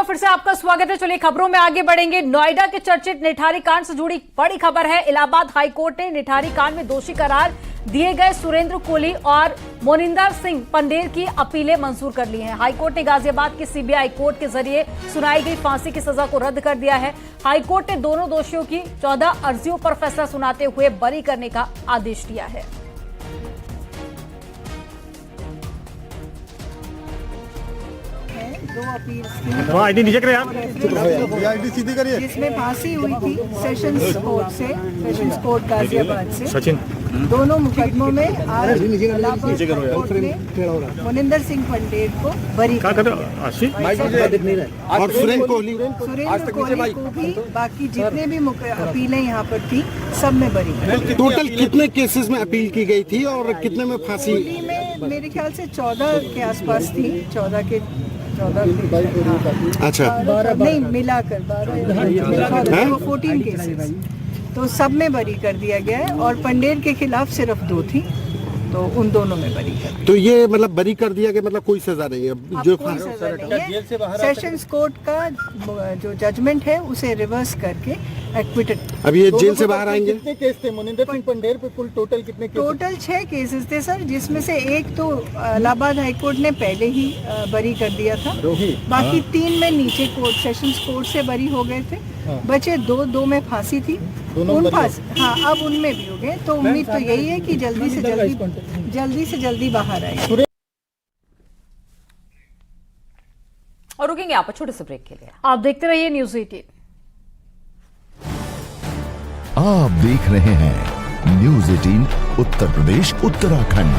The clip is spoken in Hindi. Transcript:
फिर से आपका स्वागत है। चलिए खबरों में आगे बढ़ेंगे। नोएडा के चर्चित निठारी कांड से जुड़ी बड़ी खबर है। इलाहाबाद हाईकोर्ट ने निठारी कांड में दोषी करार दिए गए सुरेंद्र कोहली और मोनिंदर सिंह पंडेर की अपीलें मंजूर कर ली हैं। हाईकोर्ट ने गाजियाबाद की सीबीआई कोर्ट के जरिए सुनाई गई फांसी की सजा को रद्द कर दिया है। हाईकोर्ट ने दोनों दोषियों की 14 अर्जियों पर फैसला सुनाते हुए बरी करने का आदेश दिया है। दो अपील जिसमें फांसी हुई थी सेशंस कोर्ट गाजियाबाद से। सचिन दोनों मुकदमों में आज इलाहाबाद कोर्ट ने मोनिंदर सिंह पंडेर को बरी और सुरेंद्र कोहली को भी बाकी जितने भी अपीलें यहाँ पर थी सब में बरी। टोटल कितने केसेस में अपील की गई थी और कितने में फांसी? कोहली में मेरे ख्याल से 14 के आसपास थी। 14 अच्छा 12 नहीं मिलाकर 14 केसेस तो सब में बरी कर दिया गया है और पंडेर के खिलाफ सिर्फ 2 थी तो उन दोनों में बरी कर। तो ये मतलब बरी कर दिया गया, मतलब कोई सजा नहीं है जो कोई सजा नहीं है। सेशंस कोर्ट का जो जजमेंट है उसे रिवर्स करके एक्विटेड। अब ये जेल से बाहर आएंगे। कितने केस थे मोनिंदर सिंह पंडेर पे? कुल टोटल कितने केस? टोटल 6 केसेस थे सर, जिसमें से एक तो इलाहाबाद हाईकोर्ट ने पहले ही बरी कर दिया था। बाकी 3 में नीचे कोर्ट सेशंस कोर्ट से बरी हो गए थे। बचे 2 में फांसी थी। उन फांसी अब उनमें भी हो गए। तो उम्मीद तो यही है कि जल्दी से जल्दी बाहर आए। और रुकेंगे आप छोटे से ब्रेक के लिए। आप देखते रहिए न्यूज़ 18। आप देख रहे हैं न्यूज़ 18 उत्तर प्रदेश उत्तराखंड।